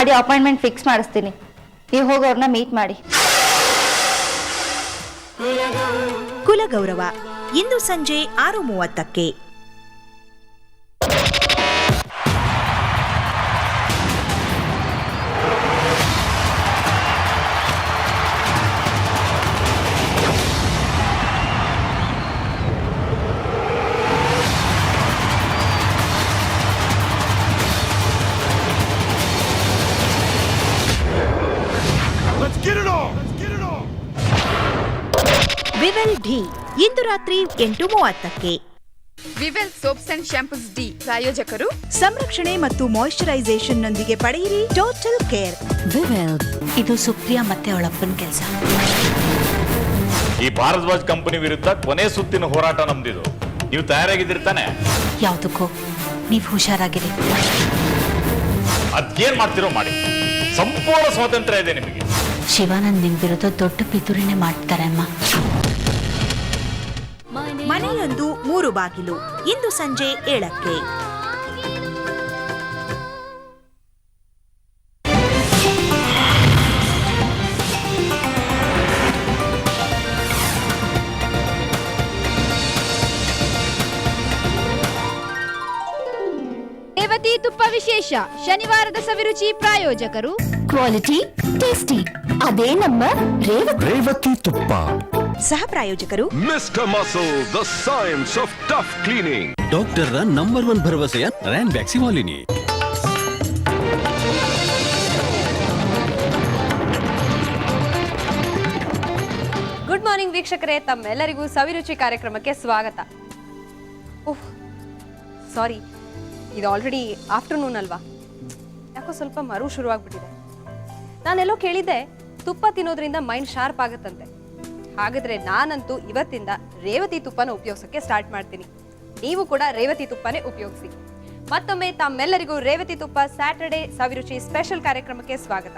ಮಾಡಿ appointment fix ಮಾಡಿಸ್ತೀನಿ. ನೀವು ಹೋಗಿ ಅವ್ರನ್ನ ಮೀಟ್ ಮಾಡಿ. ಕುಲಗೌರವ ಇಂದು ಸಂಜೆ 6:30ಕ್ಕೆ. ವಿವೆಲ್ ಡಿ ಇಂದು ರಾತ್ರಿ 8:30ಕ್ಕೆ. ವಿವೆಲ್ ಸೋಪ್ಸ್ ಅಂಡ್ ಶಾಂಪೂಸ್ ಡಿ ಪ್ರಾಯೋಜಕರು ಸಂರಕ್ಷಣೆ ಮತ್ತು ಮಾಯಿಶ್ಚರೈಸೇಷನ್ ನೊಂದಿಗೆ ಪಡೆಯಿರಿ ಟೋಟಲ್ ಕೇರ್. ವಿವೆಲ್ ಇದು ಸುಪ್ರಿಯಾ ಮತ್ತೆ ಅವಳಪ್ಪನ ಕೆಲಸ. ಈ ಭಾರದ್ವಾಜ್ ಕಂಪನಿ ವಿರುದ್ಧ ಕೊನೆ ಸುತ್ತಿನ ಹೋರಾಟ ನಮ್ದಿದು. ನೀವು ತಯಾರಾಗಿದ್ದೀರಿ ತಾನೆ? ಯಾವುದಕ್ಕೂ ನೀವು ಹುಷಾರಾಗಿರಿ. ಅದೇನ್ ಮಾಡ್ತಿರೋ ಮಾಡಿ, ಸಂಪೂರ್ಣ ಸ್ವಾತಂತ್ರ್ಯ ಇದೆ ನಿಮಗೆ. ಶಿವಾನಂದ್ ನಿಮ್ ವಿರುದ್ಧ ದೊಡ್ಡ ಪಿತೂರಿನೇ ಮಾಡ್ತಾರೆ ಅಮ್ಮ. ಮನೆಯೊಂದು 3 ಬಾಗಿಲು ಇಂದು ಸಂಜೆ 7ಕ್ಕೆ. ರೇವತಿ ತುಪ್ಪ ವಿಶೇಷ ಶನಿವಾರದ ಸವಿರುಚಿ ಪ್ರಾಯೋಜಕರು ಕ್ವಾಲಿಟಿ ಟೇಸ್ಟಿ ಅದೇ ನಮ್ಮ ರೇವತಿ ತುಪ್ಪ. ಸಹ ಪ್ರಾಯೋಜಕರು mister muscle the science of tough cleaning. Doctor number 1 ಭರವಸೆಯ ರ್ಯಾನ್ ವ್ಯಾಕ್ಸಿಮಾಲಿನಿ. ಗುಡ್ ಮಾರ್ನಿಂಗ್ ವೀಕ್ಷಕರೇ, ತಮ್ಮೆಲ್ಲರಿಗೂ ಸವಿರುಚಿ ಕಾರ್ಯಕ್ರಮಕ್ಕೆ ಸ್ವಾಗತ. ಓಹ್ ಸಾರಿ, ಇದು ಆಲ್ರೆಡಿ ಆಫ್ಟರ್ನೂನ್ ಅಲ್ವಾ? ಯಾಕೋ ಸ್ವಲ್ಪ ಮರು ಶುರುವಾಗ್ಬಿಟ್ಟಿದೆ. ನಾನೆಲ್ಲೋ ಕೇಳಿದ್ದೆ ತುಪ್ಪ ತಿನ್ನೋದ್ರಿಂದ ಮೈಂಡ್ ಶಾರ್ಪ್ ಆಗುತ್ತಂತೆ. ಹಾಗಾದ್ರೆ ನಾನಂತೂ ಇವತ್ತಿಂದ ರೇವತಿ ತುಪ್ಪನ ಉಪಯೋಗಿಸೋಕೆ ಸ್ಟಾರ್ಟ್ ಮಾಡ್ತೀನಿ. ನೀವು ಕೂಡ ರೇವತಿ ತುಪ್ಪನೇ ಉಪಯೋಗಿಸಿ. ಮತ್ತೊಮ್ಮೆ ತಮ್ಮೆಲ್ಲರಿಗೂ ರೇವತಿ ತುಪ್ಪ ಸ್ಯಾಟರ್ಡೆ ಸವಿರುಚಿ ಸ್ಪೆಷಲ್ ಕಾರ್ಯಕ್ರಮಕ್ಕೆ ಸ್ವಾಗತ.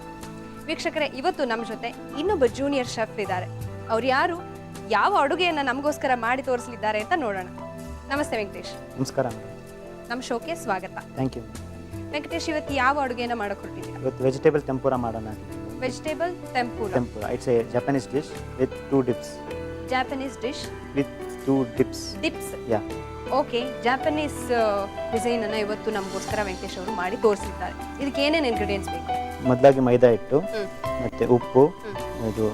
ವೀಕ್ಷಕರೇ, ಇವತ್ತು ನಮ್ಮ ಜೊತೆ ಇನ್ನೊಬ್ಬ ಜೂನಿಯರ್ ಶೆಫ್ ಇದ್ದಾರೆ. ಅವ್ರು ಯಾರು, ಯಾವ ಅಡುಗೆಯನ್ನ ನಮಗೋಸ್ಕರ ಮಾಡಿ ತೋರಿಸಲಿದ್ದಾರೆ ಅಂತ ನೋಡೋಣ. ನಮಸ್ತೆ ವೆಂಕಟೇಶ್. ನಮಸ್ಕಾರ. ನಮ್ಮ ಶೋಗೆ ಸ್ವಾಗತ. Thank you. ವೆಂಕಟೇಶ್, ಇವತ್ತು ಯಾವ ಅಡುಗೆಯನ್ನ ಮಾಡಕ್ ಹೊರಟಿದ್ದೀರಾ? ಇವತ್ತು ವೆಜಿಟೇಬಲ್ ಟೆಂಪುರಾ ಮಾಡೋಣ. Vegetable tempura. It's a Japanese dish with 2 dips. Japanese dish with 2 dips. Dips. Ya. Okay, Japanese cuisine ಅನ್ನ ಇವತ್ತು ನಮಗೋಸ್ಕರ ವೆಂಕಟೇಶ್ ಅವರು ಮಾಡಿ ತೋರಿಸಿದ್ದಾರೆ. ಇದಕ್ಕೆ ಏನೇನು ಇಂಗ್ರೀಡಿಯೆಂಟ್ಸ್ ಬೇಕು? ಮೊದಲಾಗಿ ಮೈದಾ ಹಿಟ್ಟು, ಮತ್ತೆ ಉಪ್ಪು, ಇದು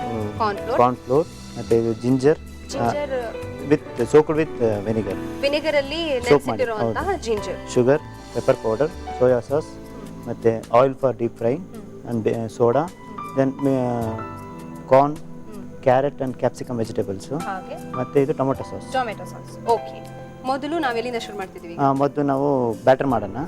ಕಾರ್ನ್ ಫ್ಲೋರ್, ಮತ್ತೆ ಇದು ginger with soaked with vinegar. Vinegar ಅಲ್ಲಿ ನೆನೆಸಿಟ್ಟಿರುವಂತಹ ginger, sugar, pepper powder, soya sauce, ಮತ್ತೆ oil for deep fry and soda, then corn, carrot and capsicum vegetables, ಮತ್ತೆ ಇದು ಟೊಮೆಟೊ ಸಾಸ್. ಓಕೆ, ಮೊದಲು ನಾವು ಎಲ್ಲಿಂದ ಶುರು ಮಾಡ್ತಿದ್ದೀವಿ? ಮೊದಲು ನಾವು ಬ್ಯಾಟರ್ ಮಾಡೋಣ.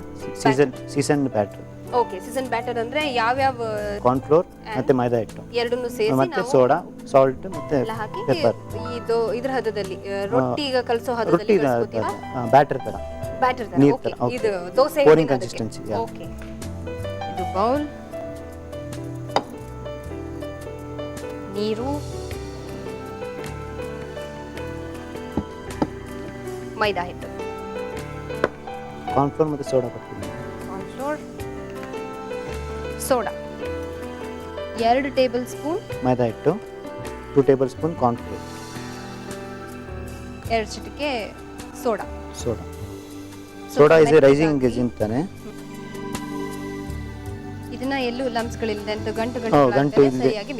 Season batter. Okay, season batter ಅಂದ್ರೆ ಯಾವ್ಯಾವ? ಕಾರ್ನ್ ಫ್ಲೋರ್ ಮತ್ತೆ ಮೈದಾ ಹಿಟ್ಟು ಎರಡನ್ನು ಸೇರಿಸಿ ಮತ್ತೆ ಸೋಡಾ, ಸಾಲ್ಟ್ ಮತ್ತೆ ಹಾಕಿ ಪೆಪ್ಪರ್. ಇದು ಇದರ ಹದದಲ್ಲಿ ರೊಟ್ಟಿ ಈಗ ಕಲಸೋ ಹದದಲ್ಲಿ ಕಲಿಸ್ಕೊತೀರಾ? ಬ್ಯಾಟರ್ ತರ, ಬ್ಯಾಟರ್ ತರ. ನೀರ್ ಓಕೆ, ತರ. ಇದು ದೋಸೆ ಪೋರಿಂಗ್ ಕನ್ಸಿಸ್ಟೆನ್ಸಿ. ಓಕೆ, ಇದು ಬೌಲ್, ನೀರು, ಮೈದಾ ಹಿಟ್ಟು, ಕಾರ್ನ್ ಫ್ಲೋರ್ ಮತ್ತೆ ಸೋಡಾ ಕೊಡ್ತೀನಿ. Corn flour, soda 2 tablespoon, ಮೈದಾ ಹಿಟ್ಟು 2 ಟೇಬಲ್ ಸ್ಪೂನ್, ಕಾರ್ನ್ ಫ್ಲೋರ್ 2 ಚಿಟಿಕೆ soda. Soda is a raising agent ತಾನೆ. ಇದನ್ನ ಎಲ್ಲೂ ಲಂಪ್ಸ್ ಗಳಿಲ್ಲದೆ ಅಂತ ಗಂಟು ಸರಿಯಾಗಿ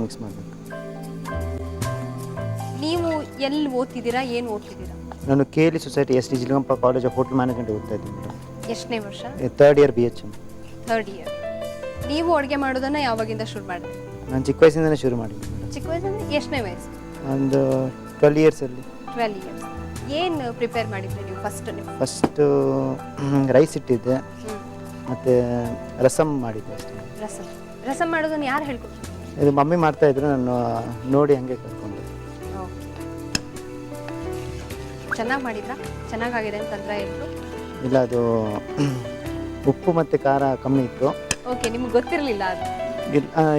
ಮಿಕ್ಸ್ ಮಾಡಬೇಕು. ನೀವು ಎಲ್ಲಿ ಓದ್ತಿದ್ದೀರಾ, ಏನು ಓದ್ತಿದ್ದೀರಾ? ನಾನು KLE ಸೊಸೈಟಿ ST ಜಿಲ್ಗಂಪ ಕಾಲೇಜ್ ಆಫ್ ಹೋಟೆಲ್ ಮ್ಯಾನೇಜ್ಮೆಂಟ್ ಓದ್ತಾ ಇದ್ದೀನಿ. ಎಷ್ಟನೇ ವರ್ಷ? 3rd year BHM. 3rd year. ನೀವು ಅಡುಗೆ ಮಾಡೋದನ್ನ ಯಾವಾಗಿಂದ ಶುರು ಮಾಡಿದ್ರಿ? ನಾನು ಚಿಕ್ಕ ವಯಸ್ಸಿಂದನೇ ಶುರು ಮಾಡಿದ್ದೆ. ಚಿಕ್ಕ ವಯಸ್ಸಿಂದ ಎಷ್ಟನೇ ವಯಸ್ಸು? ಒಂದು 12 ಇಯರ್ಸ್ ಅಲ್ಲಿ. 12 ಇಯರ್ಸ್. ಏನು ಪ್ರಿಪೇರ್ ಮಾಡಿದ್ರಿ ನೀವು ಫಸ್ಟ್? ರೈಸ್ ಇಟ್ಟಿದ್ದೆ, ಮತ್ತೆ ರಸಮ್ ಮಾಡಿದ್ದೆ ಅಷ್ಟೇ. ರಸಮ್ ಮಾಡೋದನ್ನ ಯಾರು ಹೇಳ್ಕೊಟ್ರು? ಇದು ಮಮ್ಮಿ ಮಾಡ್ತಾ ಇದ್ರು, ನಾನು ನೋಡಿ ಹಂಗೆ ಕಲ್ತ್ಕೊಂಡೆ. ಚೆನ್ನಾಗಿ ಮಾಡಿದ್ರಾ? ಚೆನ್ನಾಗಾಗಿದೆ ಅಂತಂದ್ರೆ ಇದ್ರು? ಇಲ್ಲ, ಅದು ಉಪ್ಪು ಮತ್ತೆ ಖಾರ ಕಮ್ಮಿ ಇತ್ತು. ಓಕೆ, ನಿಮ್ಗೆ ಗೊತ್ತಿರಲಿಲ್ಲ ಅದು?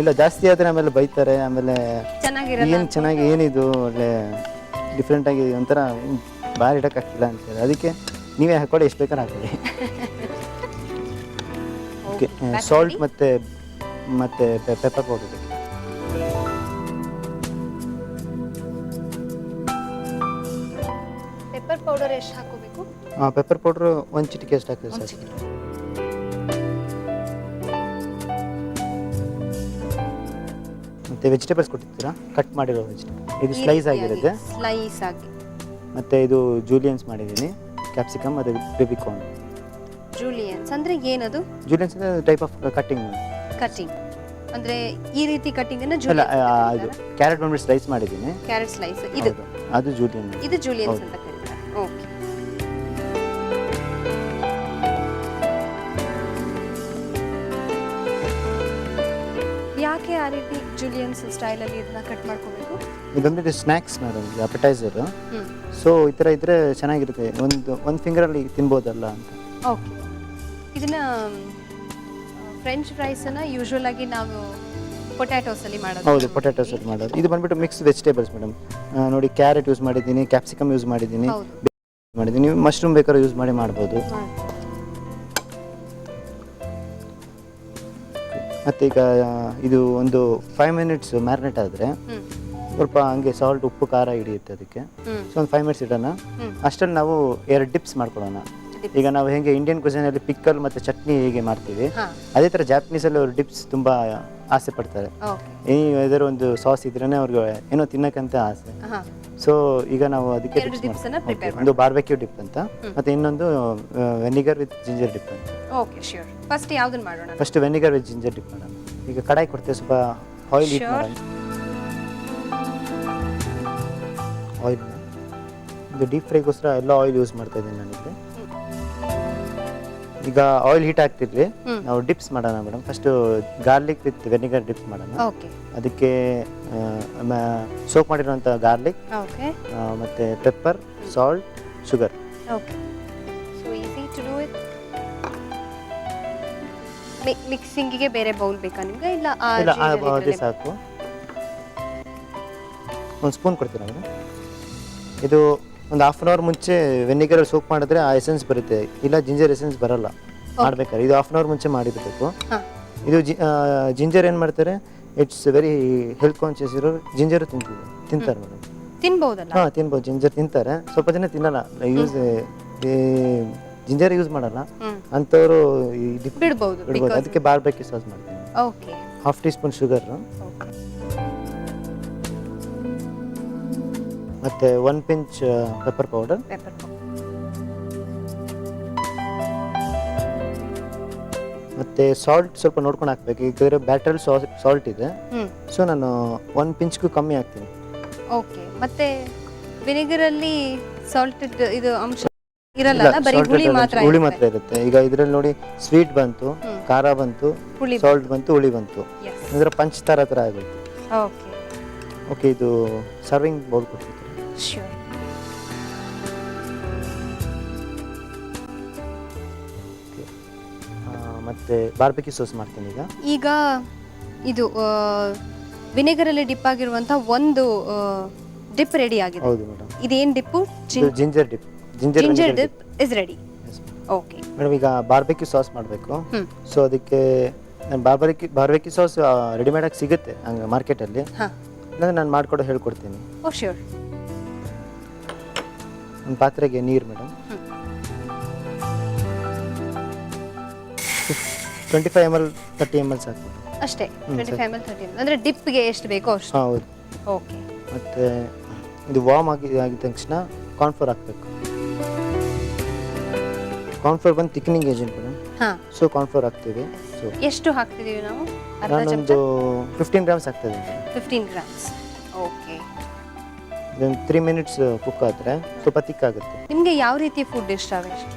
ಇಲ್ಲ, ಜಾಸ್ತಿ ಆದ್ರೆ ಆಮೇಲೆ ಬೈತಾರೆ. ಆಮೇಲೆ ಏನು ಚೆನ್ನಾಗಿ ಏನಿದು ಒಳ್ಳೆ ಡಿಫ್ರೆಂಟ್ ಆಗಿ ಒಂಥರ ಬಾರಿ ಇಡೋಕ್ಕಾಗ್ತಿಲ್ಲ ಅಂತೇಳಿ, ಅದಕ್ಕೆ ನೀವೇ ಹಾಕೊಳ್ಳಿ, ಎಷ್ಟು ಬೇಕಾದ್ರೆ ಹಾಕೊಳ್ಳಿ. ಅದಕ್ಕೆ ಸಾಲ್ಟ್ ಮತ್ತು ಪೆಪ್ಪರ್ ಪೌಡರ್ ಬೇಕು. ಪೆಪ್ಪರ್ ಪೌಡರ್ ಎಷ್ಟು ಹಾಕೋಬೇಕು? ಪೆಪ್ಪರ್ ಪೌಡ್ರು ಒಂದು ಚಿಟಿಕೆ ಅಷ್ಟು ಹಾಕಿದ್ರೆ ಸಾಕು. ಮತ್ತು ವೆಜಿಟೇಬಲ್ಸ್ ಕೊಟ್ಟಿರ್ತೀರಾ, ಕಟ್ ಮಾಡಿರೋ ವೆಜಿಟೇಬಲ್, ಇದು ಸ್ಲೈಸ್ ಆಗಿರುತ್ತೆ. ಸ್ಲೈಸ್ ಆಗಿ. ಮತ್ತು ಇದು ಜೂಲಿಯನ್ಸ್ ಮಾಡಿದ್ದೀನಿ, ಕ್ಯಾಪ್ಸಿಕಮ್ ಮತ್ತು ಬೇಬಿಕಾರ್ನ್. ಜೂಲಿಯನ್ಸ್ ಅಂದರೆ ಏನದು? ಜೂಲಿಯನ್ಸ್ ಅಂದರೆ ಟೈಪ್ ಆಫ್ ಕಟ್ಟಿಂಗ್. ಕಟಿಂಗ್ ಅಂದರೆ ಈ ರೀತಿ ಕಟಿಂಗ್ ಅನ್ನು ಅಲ್ಲ, ಜೂಲಿಯನ್ಸ್. ಇದು ಕ್ಯಾರೆಟ್ ಬಂದ್ಬಿಟ್ಟು ಸ್ಲೈಸ್ ಮಾಡಿದ್ದೀನಿ. ಕ್ಯಾರೆಟ್ ಸ್ಲೈಸ್ ಇದು. ಹೌದು, ಅದು ಜೂಲಿಯನ್. ಇದು ಜೂಲಿಯನ್ಸ್ ಹೌದು. ಅಂತ ಕರೀತಾರೆ. ಓಕೆ. ಯಾಕೆ ಆ ರೀತಿ ಜೂಲಿಯನ್ಸ್ ಸ್ಟೈಲಲ್ಲಿ ಇದನ್ನ ಕಟ್ ಮಾಡ್ಕೋಬೇಕು? ಇದೊಂದು ಸ್ನ್ಯಾಕ್ಸ್ ಮೇಡಮ್, ಅಪಟೈಸರ್. ಸೊ ಈ ಥರ ಇದ್ರೆ ಚೆನ್ನಾಗಿರುತ್ತೆ, ಒಂದು ಫಿಂಗರಲ್ಲಿ ತಿನ್ಬೋದಲ್ಲ ಅಂತ. ಓಕೆ. ಇದನ್ನ ಫ್ರೆಂಚ್ ಫ್ರೈಸನ್ನು ಯೂಶ್ವಲ್ ಆಗಿ ನಾವು ಪೊಟ್ಯಾಟೋಸಲ್ಲಿ ಮಾಡೋದು. ಹೌದು, ಪೊಟ್ಯಾಟೋಸಲ್ಲಿ ಮಾಡೋದು. ಇದು ಬಂದ್ಬಿಟ್ಟು ಮಿಕ್ಸ್ ವೆಜಿಟೇಬಲ್ಸ್ ಮೇಡಮ್. ನೋಡಿ, ಕ್ಯಾರೆಟ್ ಯೂಸ್ ಮಾಡಿದ್ದೀನಿ, ಕ್ಯಾಪ್ಸಿಕಮ್ ಯೂಸ್ ಮಾಡಿದ್ದೀನಿ, ಮಾಡಿದ್ದೀನಿ. ನೀವು ಮಶ್ರೂಮ್ ಬೇಕಾದ್ರೂ ಯೂಸ್ ಮಾಡಿ ಮಾಡ್ಬೋದು. ಮತ್ತು ಈಗ ಇದು ಒಂದು 5 ಮಿನಿಟ್ಸ್ ಮ್ಯಾರಿನೇಟ್ ಆದರೆ ಸ್ವಲ್ಪ ಹಂಗೆ ಸಾಲ್ಟ್, ಉಪ್ಪು, ಖಾರ ಹಿಡಿಯುತ್ತೆ ಅದಕ್ಕೆ. ಸೊ ಒಂದು 5 ಮಿನಿಟ್ಸ್ ಇಡೋಣ. ಅಷ್ಟರಲ್ಲಿ ನಾವು 2 ಡಿಪ್ಸ್ ಮಾಡ್ಕೊಳ್ಳೋಣ. ಈಗ ನಾವು ಹೇಗೆ ಇಂಡಿಯನ್ ಕ್ವಿಸೈನಲ್ಲಿ ಪಿಕ್ಕಲ್ ಮತ್ತು ಚಟ್ನಿ ಹೇಗೆ ಮಾಡ್ತೀವಿ, ಅದೇ ಥರ ಜಾಪನೀಸಲ್ಲಿ ಅವರು ಡಿಪ್ಸ್ ತುಂಬ ಆಸೆ ಪಡ್ತಾರೆ. ಏನಾದರೂ ಒಂದು ಸಾಸ್ ಇದ್ರೇ ಅವ್ರಿಗೆ ಏನೋ ತಿನ್ನಕ್ಕಂತ ಆಸೆ. ಸೊ ಈಗ ನಾವು ಅದಕ್ಕೆ ಒಂದು ಬಾರ್ಬೆಕ್ಯೂ ಡಿಪ್ ಅಂತ, ಮತ್ತು ಇನ್ನೊಂದು ವೆನಿಗರ್ ವಿತ್ ಜಿಂಜರ್ ಡಿಪ್ ಅಂತ. Okay, sure. ಫಸ್ಟ್ ಯಾವುದನ್ನು ಮಾಡೋಣ? First vinegar with ginger dip ಮಾಡೋಣ. ಈಗ ಕಡಾಯಿ ಕೊಡ್ತೇವೆ, ಸ್ವಲ್ಪ ಆಯಿಲ್ ಹೀಟ್ ಮಾಡೋಣ. ಆಯಿಲ್ ಇದು ಡೀಪ್ ಫ್ರೈಗೋಸ್ಕರ ಎಲ್ಲ ಆಯಿಲ್ ಯೂಸ್ ಮಾಡ್ತಾ ಇದ್ದೀನಿ ನಾನಿಲ್ಲಿ. ಈಗ ಆಯಿಲ್ ಹೀಟ್ ಆಗ್ತಿರ್ಲಿ, ನಾವು ಡಿಪ್ಸ್ ಮಾಡೋಣ madam. First garlic with vinegar dips ಮಾಡೋಣ. ಓಕೆ. ಅದಕ್ಕೆ ಸೋಕ್ ಮಾಡಿರೋಂಥ ಗಾರ್ಲಿಕ್, ಓಕೆ, ಮತ್ತು pepper, salt, sugar. Okay. So easy to do it. ಮಿಕ್ಸಿಂಗಿಗೆ ಬೇರೆ ಬೌಲ್ ಬೇಕಾ ನಿಮ್ಗೆ? ಇಲ್ಲ ಅದೇ ಸಾಕು. ಒಂದು ಸ್ಪೂನ್ ಕೊಡ್ತೀರಾ ಮೇಡಮ್? ಇದು ಒಂದು 1/2 ಅವರ್ ಮುಂಚೆ ವೆನಿಗರ್ ಸೋಕ್ ಮಾಡಿದ್ರೆ ಆ ಎಸೆನ್ಸ್ ಬರುತ್ತೆ, ಇಲ್ಲ ಜಿಂಜರ್ ಎಸೆನ್ಸ್ ಬರಲ್ಲ ಮಾಡ್ಬೇಕಾದ್ರೆ. ಇದು 1/2 ಅವರ್ ಮುಂಚೆ ಮಾಡಿರಬೇಕು. ಇದು ಜಿಂಜರ್ ಏನು ಮಾಡ್ತಾರೆ, ಇಟ್ಸ್ ವೆರಿ ಹೆಲ್ತ್ ಕಾನ್ಶಿಯಸ್ ಇರೋ ಜಿಂಜರು ತಿಂತಾರೆ ಮೇಡಮ್. ತಿನ್ಬಹುದಲ್ಲ? ಹಾಂ, ತಿನ್ಬೋದು. ಜಿಂಜರ್ ತಿಂತಾರೆ, ಸ್ವಲ್ಪ ಜನ ತಿನ್ನಲ್ಲ, ಜಿಂಜರ್ ಯೂಸ್ ಮಾಡಲ್ಲ ಅಂಥವ್ರು ಬಿಡ್ಬೋದು. ಅದಕ್ಕೆ ಬಾರ್ಬೆಕ್ಯೂ ಸಾಸ್ ಮಾಡ್ತೀನಿ. ಓಕೆ. 1/2 ಟೀ ಸ್ಪೂನ್ ಶುಗರ್, ಮತ್ತು 1 ಪಿಂಚ್ ಪೆಪ್ಪರ್ ಪೌಡರ್, ಮತ್ತು ಸಾಲ್ಟ್ ಸ್ವಲ್ಪ ನೋಡ್ಕೊಂಡು ಹಾಕ್ಬೇಕು. ಈಗ ಬ್ಯಾಟ್ರಲ್ಲಿ ಸಾಲ್ಟ್ ಇದೆ, ಸೊ ನಾನು 1 ಪಿಂಚ್ಗೂ ಕಮ್ಮಿ ಹಾಕ್ತೀನಿ. ಓಕೆ. ಮತ್ತೆ ವಿನೆಗರಲ್ಲಿ ಸಾಲ್ಟ್ ಇದು ಅಂಶ ಇರಲ್ಲ, ಬರೀ ಹುಳಿ ಮಾತ್ರ ಇರುತ್ತೆ. ಈಗ ಇದರಲ್ಲಿ ನೋಡಿ, ಸ್ವೀಟ್ ಬಂತು, ಖಾರ ಬಂತು, ಸಾಲ್ಟ್ ಬಂತು, ಹುಳಿ ಬಂತು, ಅಂದ್ರೆ ಪಂಚ್ ಥರ ಆಗುತ್ತೆ. ಓಕೆ. ಓಕೆ, ಇದು ಸರ್ವಿಂಗ್ ಬೌಲ್ ಕೊಡ್ತೀನಿ. ಶ್ಯೂರ್. ಮತ್ತೆ ಬಾರ್ಬೆಕ್ಯೂ ಸಾಸ್ ಮಾಡ್ತೀನಿ ಈಗ ಇದು ವಿನೆಗರಲ್ಲಿ ಡಿಪ್ ಆಗಿರುವಂತ ಒಂದು ಡಿಪ್ ರೆಡಿ ಆಗಿದೆ. ಹೌದು ಮೇಡಮ್. ಇದೇನು dip? Ginger dip. Ginger dip is ready. Okay madam, ಈಗ ಬಾರ್ಬೆಕ್ಯೂ ಸಾಸ್ ಮಾಡಬೇಕು. ಸೊ ಅದಕ್ಕೆ ನಾನು ಬಾರ್ಬೆಕ್ಯೂ ಸಾಸ್ ರೆಡಿಮೇಡ್ ಆಗಿ ಸಿಗುತ್ತೆ ಹಂಗೆ ಮಾರ್ಕೆಟಲ್ಲಿ, ಇಲ್ಲಾಂದ್ರೆ ನಾನು ಮಾಡ್ಕೊಡೋ ಹೇಳ್ಕೊಡ್ತೀನಿ. ಓ ಶ್ಯೂರ್. ಒಂದು ಪಾತ್ರೆಗೆ ನೀರು ಮೇಡಮ್, 25 ml 30 ml ಸಾಕು ಅಷ್ಟೇ. 25 ml 30 ml ಅಂದರೆ ಡಿಪ್ಗೆ ಎಷ್ಟು ಬೇಕೋ ಅಷ್ಟು. ಹೌದು. ಓಕೆ. ಮತ್ತು ಇದು ವಾರ್ಮ್ ಆಗಿದ ತಕ್ಷಣ ಕಾರ್ನ್ಫ್ಲೋರ್ ಹಾಕಬೇಕು. ಕಾರ್ನ್ಫ್ಲೋರ್ ಬಂದು ಥಿಕ್ನಿಂಗ್ ಏಜೆಂಟ್ ಮೇಡಮ್. ಸೊ ಕಾರ್ನ್ಫ್ಲೋರ್ ಹಾಕ್ತೀವಿ. ಸೊ ಎಷ್ಟು ಹಾಕ್ತಿದ್ದೀವಿ ನಾವು? ನಾನೊಂದು 15 ಗ್ರಾಮ್ಸ್ ಹಾಕ್ತಾ ಇದ್ದೀನಿ. 15 ಗ್ರಾಮ್ಸ್. ಓಕೆ. ಇದೊಂದು 3 ಮಿನಿಟ್ಸ್ ಕುಕ್ ಆದರೆ ಸ್ವಲ್ಪ ತಿಕ್ ಆಗುತ್ತೆ. ನಿಮಗೆ ಯಾವ ರೀತಿಯ ಫುಡ್ ಇಷ್ಟ?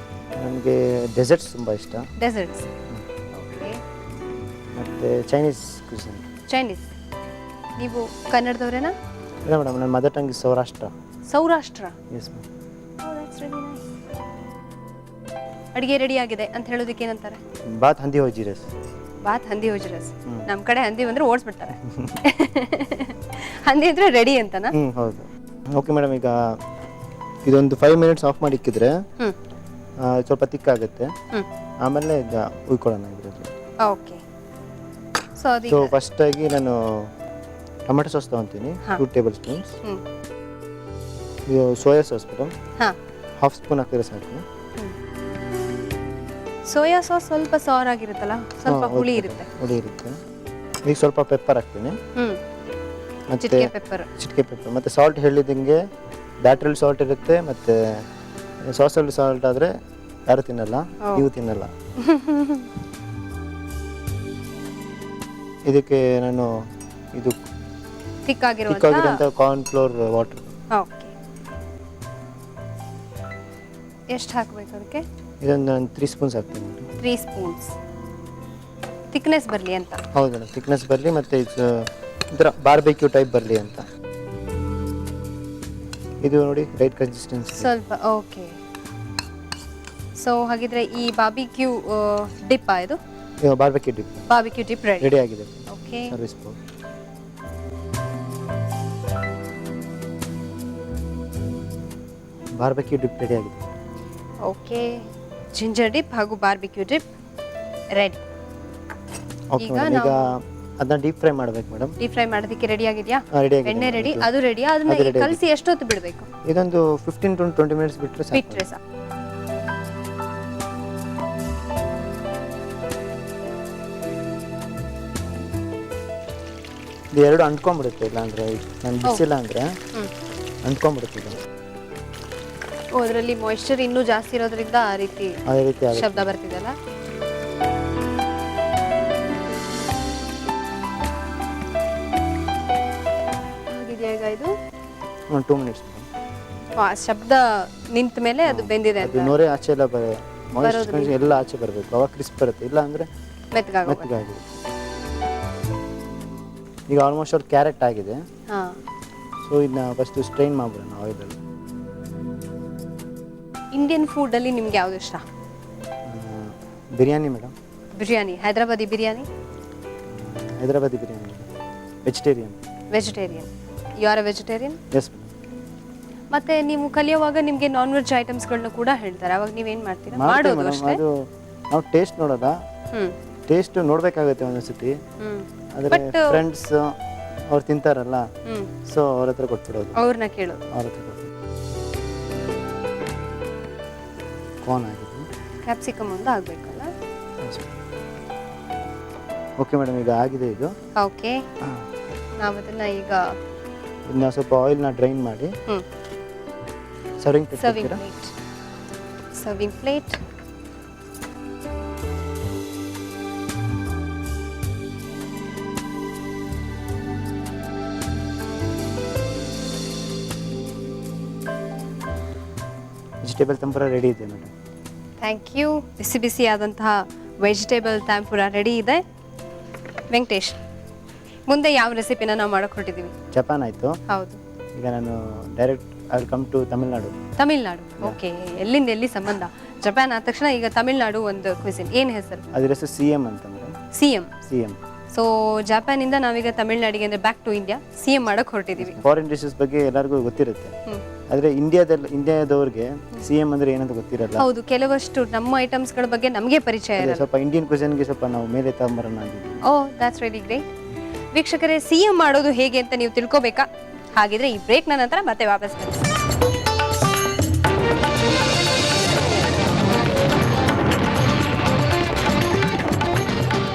ನನಗೆ ಡೆಸರ್ಟ್ಸ್ ತುಂಬ ಇಷ್ಟ. ಡೆಸರ್ಟ್ಸ್. ಓಕೆ. ಮತ್ತು ಚೈನೀಸ್ ಕ್ಯೂಸಿನ್. ಚೈನೀಸ್. ನೀವು ಕನ್ನಡದವರೇನಾ? ಇಲ್ಲ ಮೇಡಮ್, ನನ್ನ mother tongue Saurashtra. Saurashtra? Yes ma'am. That's really nice. ಅಡುಗೆ ರೆಡಿ ಆಗಿದೆ ಅಂತ ಹೇಳೋದಕ್ಕೆ ಏನಂತಾರೆ? ಬಾತ್ ಹಂದಿ ಹೋಜಿ ರಸ್. ಬಾತ್ ಹಂದಿ ಹೋಜಿ ರಸ್. ನಮ್ಮ ಕಡೆ ಹಂದಿ ಬಂದರೆ ಓಡಿಸ್ಬಿಡ್ತಾರೆ. ಹಂದಿ ಅಂದರೆ ರೆಡಿ ಅಂತನಾ? ಹೌದು. ಓಕೆ ಮೇಡಮ್, ಈಗ ಇದೊಂದು 5 ಮಿನಿಟ್ಸ್ ಆಫ್ ಮಾಡಿ ಇಕ್ಕಿದ್ರೆ ಸ್ವಲ್ಪ ತಿಕ್ಕಾಗುತ್ತೆ. ಆಮೇಲೆ ಉಯ್ಕೊಳ್ಳೋಣ ಇದರಲ್ಲಿ. ಓಕೆ ಸೊ ಸೊ ಅದೀಗ ಫಸ್ಟಾಗಿ ನಾನು ಟೊಮೆಟೊ ಸಾಸ್ ತೊಗೊತೀನಿ ಹಾ. 2 ಟೇಬಲ್ ಸ್ಪೂನ್ಸ್. ಹ್ಞೂ ಇದು ಸೋಯಾ ಸಾಸ್ ಮೇಡಮ್ ಹಾಂ 1/2 ಸ್ಪೂನ್ ಹಾಕಿದ್ರೆ ಸಾಕು. ಸೋಯಾ ಸಾಸ್ ಸ್ವಲ್ಪ ಸಾರ್ ಆಗಿರುತ್ತಲ್ಲ, ಸ್ವಲ್ಪ ಹಾ, ಹುಳಿ ಓಕೆ. ಇರುತ್ತೆ. ಹುಳಿ ಇರುತ್ತೆ. ಈಗ ಸ್ವಲ್ಪ ಪೆಪ್ಪರ್ ಹಾಕ್ತೀನಿ ಹ್ಞೂ ಮತ್ತು ಚಿಟಿಕೆ ಪೆಪ್ಪರ್. ಚಿಟಿಕೆ ಪೆಪ್ಪರ್ ಮತ್ತು ಸಾಲ್ಟ್ ಹೇಳಿದಂಗೆ ಬ್ಯಾಟ್ರಲ್ಲಿ ಸಾಲ್ಟ್ ಇರುತ್ತೆ ಮತ್ತು ಸಾಸಲ್ಲಿ ಸಾಲ್ಟ್ ಆದರೆ ಯಾರು ತಿನ್ನಲ್ಲ, ನೀವು ತಿನ್ನಲ್ಲ. ಇದಕ್ಕೆ ನಾನು ಇದು ತಿಕ್ಕಾಗಿರುವಂಥ ತಿಕ್ಕಾಗಿರೋಂಥ ಕಾರ್ನ್ ಫ್ಲೋರ್ ವಾಟರ್ ಓಕೆ. ಎಷ್ಟು ಹಾಕಬೇಕು ಅದಕ್ಕೆ? ಇದೊಂದು ನಾನು 3 ಸ್ಪೂನ್ಸ್ ಹಾಕ್ತೀನಿ. 3 ಸ್ಪೂನ್ಸ್ ಥಿಕ್ನೆಸ್ ಬರಲಿ ಅಂತ. ಹೌದು ಮೇಡಮ್, ಥಿಕ್ನೆಸ್ ಬರಲಿ ಮತ್ತು ಇದು ಒಂಥರ ಬಾರ್ಬೆಕ್ಯೂ ಟೈಪ್ ಬರಲಿ ಅಂತ. ಇದು ನೋಡಿ ರೈಟ್ ಕನ್ಸಿಸ್ಟೆನ್ಸಿ. ಸ್ವಲ್ಪ ಓಕೆ. ಸೊ ಹಾಗಿದ್ರೆ ಈ ಬಾರ್ಬಿಕ್ಯೂ ಡಿಪ್ ಇದು barbecue dip barbecue dip ready. Ready ಆಗಿದೆ. Okay service bowl. Barbecue dip ready ಆಗಿದೆ. ಓಕೆ ಜಿಂಜರ್ ಡಿಪ್ ಹಾಗೂ ಬಾರ್ಬಿಕ್ಯೂ ಡಿಪ್ ರೆಡಿ. ಓಕೆ ಈಗ ಮೇಡಮ್, ಈಗ ನಾವು ಅದನ್ನ ಡೀಪ್ ಫ್ರೈ ಮಾಡ್ಬೇಕು ಮೇಡಮ್. ಡೀಪ್ ಫ್ರೈ ಮಾಡೋದಕ್ಕೆ ರೆಡಿ ಆಗಿದೆಯಾ? ರೆಡಿ ಆಗಿದೆ. ಎಣ್ಣೆ ರೆಡಿ, ಅದು ರೆಡಿ. ಅದನ್ನ ಅದು ready ಕಲಸಿ ಎಷ್ಟೊತ್ತು ಬಿಡಬೇಕು? ಇದೊಂದು 15 to 20 ಮಿನಿಟ್ಸ್ ಬಿಟ್ಟರೆ ಸಾಕು. ಬಿಟ್ರೆ ಸಾಕು. ಇದು ಎರಡು ಅಂಟ್ಕೊಂಡ್ಬಿಡುತ್ತೆ, ಇಲ್ಲ ಅಂದ್ರೆ ನಾನು ಬಿಸಿಲ್ಲ ಅಂದ್ರೆ ಅಂಟ್ಕೊಂಡ್ಬಿಡುತ್ತೆ ಇದು. ಓ ಅದರಲ್ಲಿ ಮಾಯಿಶ್ಚರ್ ಇನ್ನೂ ಜಾಸ್ತಿ ಇರೋದ್ರಿಂದ ಆ ರೀತಿ ಅದೇ ರೀತಿ ಆಗುತ್ತೆ. ಶಬ್ದ ಬರ್ತಿದೆಯಲ್ಲ. ಆಗಿದೆಯಾ ಈಗ ಇದು? ಒಂದು 2 ಮಿನಿಟ್ಸ್ ಮೇಡಮ್. ಆ ಶಬ್ದ ನಿಂತ ಮೇಲೆ ಅದು ಬೆಂದಿದೆ ಅಂತ ಅದು ನೋರೇ ಆಚೆ ಎಲ್ಲ ಮಾಯಿಶ್ಚರ್ ಬರೋದ್ರಿಂದ. ಎಲ್ಲ ಆಚೆ ಬರಬೇಕು, ಅವಾಗ ಕ್ರಿಸ್ಪ್ ಬರುತ್ತೆ. ಇಲ್ಲ ಅಂದ್ರೆ ಮೆತ್ತಗಾಗೋಗುತ್ತೆ. ಮೆತ್ತಗಾಗಿದೆ. ಈಗ ಆಲ್ಮೋಸ್ಟ್ ಅವ್ರು ಕ್ಯಾರೆಟ್ ಆಗಿದೆ. ಹಾಂ ಸೊ ಇದನ್ನ ಫಸ್ಟ್ ಸ್ಟ್ರೈನ್ ಮಾಡ್ಬಿಡೋಣ ಆಯಿಲಲ್ಲಿ. ಇಂಡಿಯನ್ ಫುಡ್ಡಲ್ಲಿ ನಿಮ್ಗೆ ಯಾವುದು ಇಷ್ಟ? Biryani madam, biryani, Hyderabadi biryani, Hyderabadi biryani, vegetarian. Vegetarian. You are a vegetarian? Yes madam. ಮತ್ತೆ ನೀವು ಕಲಿಯುವಾಗ ನಿಮಗೆ ನಾನ್ ವೆಜ್ ಐಟಮ್ಸ್ಗಳನ್ನ ಕೂಡ ಹೇಳ್ತಾರೆ, ಅವಾಗ ನೀವೇನು ಮಾಡ್ತೀರಾ? ಮಾಡ್ತೀವಿ ಮಾಡೋದು ಮೇಡಮ್. ಅಷ್ಟೇ. ಅದು ನಾವು ಟೇಸ್ಟ್ ನೋಡೋದ, ಹ್ಞೂ ಟೇಸ್ಟ್ ನೋಡ್ಬೇಕಾಗುತ್ತೆ ಒಂದೊಂದ್ಸತಿ. ಹ್ಞೂ ಆದರೆ But, ಫ್ರೆಂಡ್ಸ್ ಅವ್ರು ತಿಂತಾರಲ್ಲ, ಹ್ಞೂ ಸೊ ಅವ್ರ ಹತ್ರ ಕೊಟ್ಬಿಡೋದು. ಅವ್ರನ್ನ ಕೇಳೋದು. ಅವ್ರ ಹತ್ರ ಕೊಟ್ಟು ಕಾರ್ನ್ ಆಗಿದೆ. ಕ್ಯಾಪ್ಸಿಕಮ್ ಒಂದು ಆಗಬೇಕಲ್ಲ? ಓಕೆ ಮೇಡಮ್, ಈಗ ಆಗಿದೆ ಇದು. ಓಕೆ ನಾವು ಅದನ್ನು ಈಗ ಇನ್ನು ಸ್ವಲ್ಪ ಆಯಿಲ್ನ ಡ್ರೈನ್ ಮಾಡಿ ಹ್ಞೂ serving serving plate. Serving plate. Vegetable tempura ready ಇದೆ ಮೇಡಮ್. Thank you. ಬಿಸಿ ಬಿಸಿಯಾದಂತಹ ವೆಜಿಟೇಬಲ್ ಟ್ಯಾಂಪುರ ರೆಡಿ ಇದೆ. ವೆಂಕಟೇಶ್, ಮುಂದೆ ಯಾವ ರೆಸಿಪಿನ ನಾವು ಮಾಡಕ್ಕೆ ಹೊರಟಿದ್ದೀವಿ? ಜಪಾನ್ ಆಯಿತು. ಹೌದು, ಈಗ ನಾನು direct I will come to Tamil Nadu. Tamil Nadu. Okay, ಎಲ್ಲಿಂದ ಎಲ್ಲಿ ಸಂಬಂಧ? ಜಪಾನ್ ಆದ ತಕ್ಷಣ ಈಗ ತಮಿಳ್ನಾಡು ಒಂದು ಕ್ವಿಸಿನ್. ಏನು ಹೆಸರು? ಅದ್ರ ಹೆಸರು CM ಅಂತ ಮೇಡಮ್. CM. CM. ಸೊ ಜಪಾನಿಂದ ನಾವೀಗ ತಮಿಳ್ನಾಡಿಗೆ ಅಂದರೆ ಬ್ಯಾಕ್ ಟು ಇಂಡಿಯಾ CM ಮಾಡಕ್ಕೆ ಹೊರಟಿದ್ದೀವಿ. ಫಾರಿನ್ ಡಿಶಸ್ ಬಗ್ಗೆ ಎಲ್ಲರಿಗೂ ಗೊತ್ತಿರುತ್ತೆ, ಹ್ಮ್. ಆದರೆ ಇಂಡಿಯಾದವ್ರಿಗೆ CM ಅಂದರೆ ಏನಂತ ಗೊತ್ತಿರಲ್ಲ. ಹೌದು, ಕೆಲವಷ್ಟು ನಮ್ಮ ಐಟಮ್ಸ್ಗಳ ಬಗ್ಗೆ ನಮಗೆ ಪರಿಚಯ ಅದೇ ಇರಲ್ಲ. ಸ್ವಲ್ಪ ಇಂಡಿಯನ್ ಕ್ವಿಸನ್ಗೆ ಸ್ವಲ್ಪ ನಾವು ಮೇಲೆ ತಗೊಂಬರೋಣ ಅಂತಿದ್ವಿ. Oh that's very great. ವೀಕ್ಷಕರೇ, CM ಮಾಡೋದು ಹೇಗೆ ಅಂತ ನೀವು ತಿಳ್ಕೊಬೇಕಾ? ಹಾಗಿದ್ರೆ ಈ ಬ್ರೇಕ್ನ ನಂತರ ಮತ್ತೆ ವಾಪಸ್ ಬನ್ನಿ.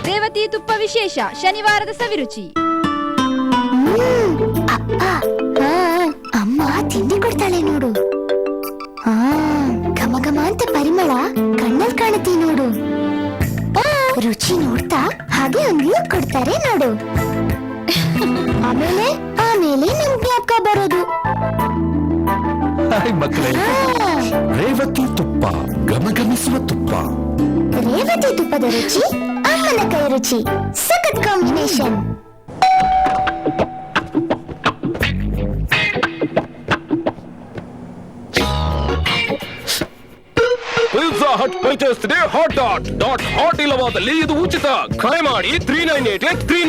ರೇವತಿ ತುಪ್ಪ ವಿಶೇಷ ಶನಿವಾರದ ಸವಿರುಚಿ. ಅಮ್ಮ ತಿಂಡಿ ಕೊಡ್ತಾಳೆ ನೋಡು. ಘಮ ಘಮ ಅಂತ ಪರಿಮಳ ಕಣ್ಣಲ್ಲಿ ಕಾಣುತ್ತೆ ನೋಡು. ರುಚಿ ನೋಡ್ತಾ ಹಾಗೆ ಒಂದು ಲುಕ್ ಕೊಡ್ತಾರೆ ನೋಡು. ಆಮೇಲೆ ಆಮೇಲೆ ನಮ್ ಜ್ಞಾಪಕ ಬರೋದು. ಮಕ್ಕಳೇ, ರೇವತಿ ತುಪ್ಪ, ಗಮಗಮಿಸುವ ತುಪ್ಪ. ರೇವತಿ ತುಪ್ಪದ ರುಚಿ, ಅಮ್ಮನ ಕೈ ರುಚಿ, ಸಖತ್ ಕಾಂಬಿನೇಷನ್. ಪಿಜ್ಜಾ ಹಟ್ ಪರಿಚಯಿಸಿದೆ ಹಾಟ್ ಡಾಟ್. ಹಾಟ್ ಇಲ್ಲವಾದಲ್ಲಿ ಇದು ಉಚಿತ. ಕರೆ ಮಾಡಿ 3988